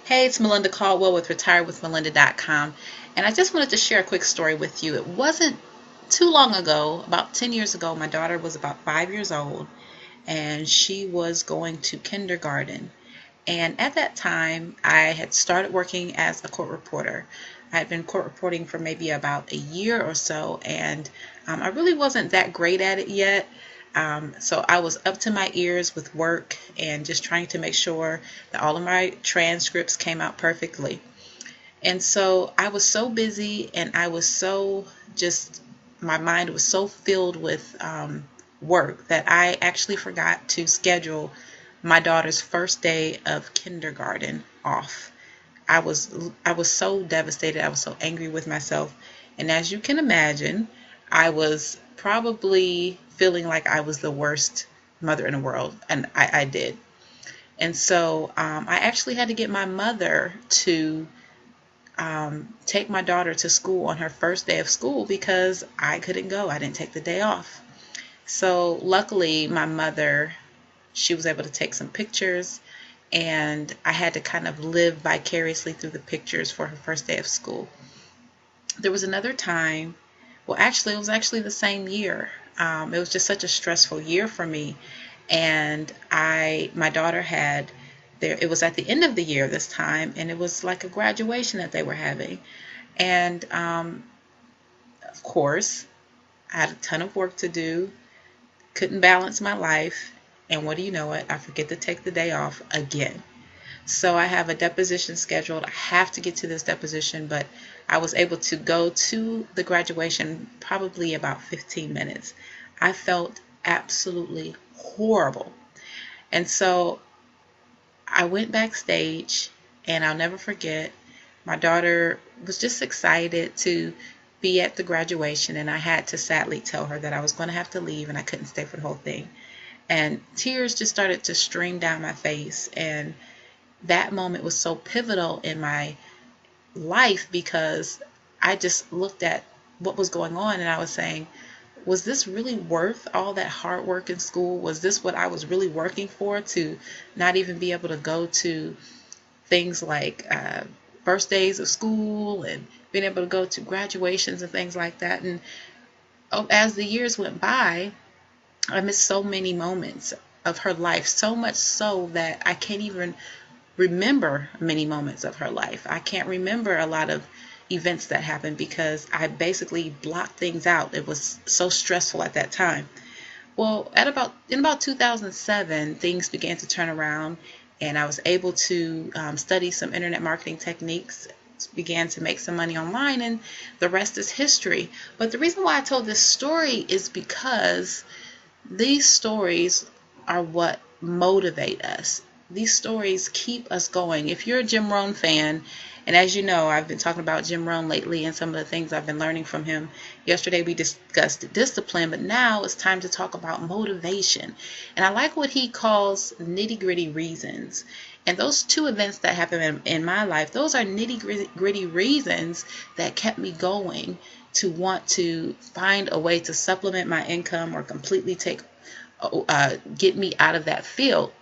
Hey, it's Melinda Caldwell with RetireWithMelinda.com, and I just wanted to share a quick story with you. It wasn't too long ago, about 10 years ago, my daughter was about 5 years old, and she was going to kindergarten. And at that time, I had started working as a court reporter. I had been court reporting for maybe about a year or so, and I really wasn't that great at it yet. So I was up to my ears with work and just trying to make sure that all of my transcripts came out perfectly. And so I was so busy and I was so just, my mind was so filled with work that I actually forgot to schedule my daughter's first day of kindergarten off. I was so devastated. I was so angry with myself. And as you can imagine, I was probably feeling like I was the worst mother in the world, and I did. And so I actually had to get my mother to take my daughter to school on her first day of school because I couldn't go. I didn't take the day off. So luckily, my mother, she was able to take some pictures, and I had to kind of live vicariously through the pictures for her first day of school. There was another time, well, actually, it was actually the same year. It was just such a stressful year for me, and my daughter had there. It was at the end of the year this time, and it was like a graduation that they were having, and of course, I had a ton of work to do. Couldn't balance my life, and what do you know it? I forget to take the day off again. So I have a deposition scheduled. I have to get to this deposition, but I was able to go to the graduation probably about 15 minutes. I felt absolutely horrible. And so I went backstage, and I'll never forget, my daughter was just excited to be at the graduation, and I had to sadly tell her that I was going to have to leave and I couldn't stay for the whole thing. And tears just started to stream down my face, and that moment was so pivotal in my life because I just looked at what was going on and I was saying, was this really worth all that hard work in school? Was this what I was really working for, to not even be able to go to things like first days of school and being able to go to graduations and things like that? And as the years went by, I missed so many moments of her life, so much so that I can't even remember many moments of her life. I can't remember a lot of events that happened because I basically blocked things out. It was so stressful at that time. Well, in about 2007, things began to turn around, and I was able to study some internet marketing techniques, began to make some money online, and the rest is history. But the reason why I told this story is because these stories are what motivate us. These stories keep us going. If you're a Jim Rohn fan, and as you know, I've been talking about Jim Rohn lately and some of the things I've been learning from him. Yesterday we discussed discipline, but now it's time to talk about motivation. And I like what he calls nitty-gritty reasons. And those two events that happened in my life, those are nitty-gritty reasons that kept me going to want to find a way to supplement my income or completely get me out of that field.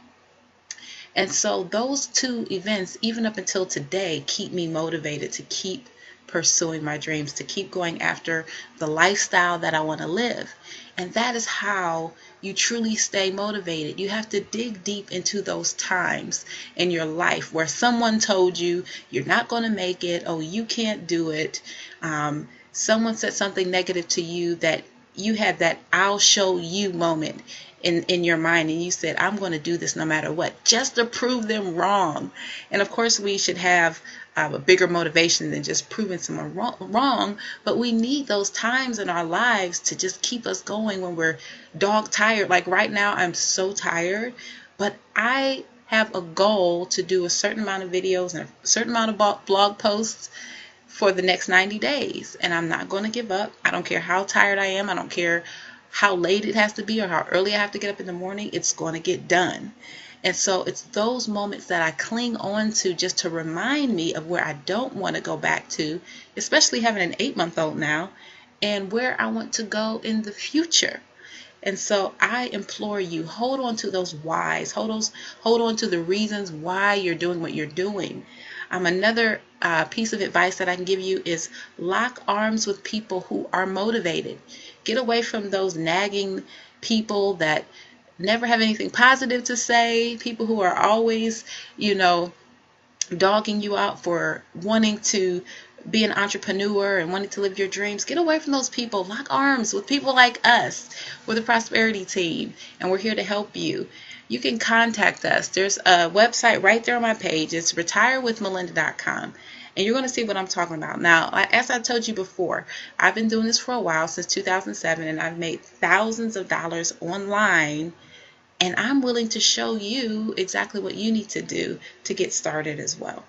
And so those two events, even up until today, keep me motivated to keep pursuing my dreams, to keep going after the lifestyle that I want to live. And that is how you truly stay motivated. You have to dig deep into those times in your life where someone told you you're not going to make it, oh, you can't do it. Someone said something negative to you that you had that I'll show you moment in your mind, and you said, I'm going to do this no matter what, just to prove them wrong. And of course, we should have a bigger motivation than just proving someone wrong, but we need those times in our lives to just keep us going when we're dog tired. Like right now, I'm so tired, but I have a goal to do a certain amount of videos and a certain amount of blog posts for the next 90 days, and I'm not going to give up. I don't care how tired I am. I don't care how late it has to be or how early I have to get up in the morning. It's going to get done. And so it's those moments that I cling on to just to remind me of where I don't want to go back to, especially having an 8-month-old now, and where I want to go in the future. And so I implore you, hold on to those whys, hold on to the reasons why you're doing what you're doing. Another piece of advice that I can give you is lock arms with people who are motivated. Get away from those nagging people that never have anything positive to say, people who are always, dogging you out for wanting to be an entrepreneur and wanting to live your dreams. Get away from those people. Lock arms with people like us. We're the Prosperity Team, and we're here to help you. You can contact us. There's a website right there on my page. It's retirewithmelinda.com. And you're going to see what I'm talking about. Now, as I told you before, I've been doing this for a while, since 2007, and I've made thousands of dollars online. And I'm willing to show you exactly what you need to do to get started as well.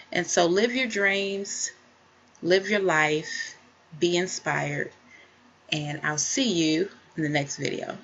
And so live your dreams, live your life, be inspired, and I'll see you in the next video.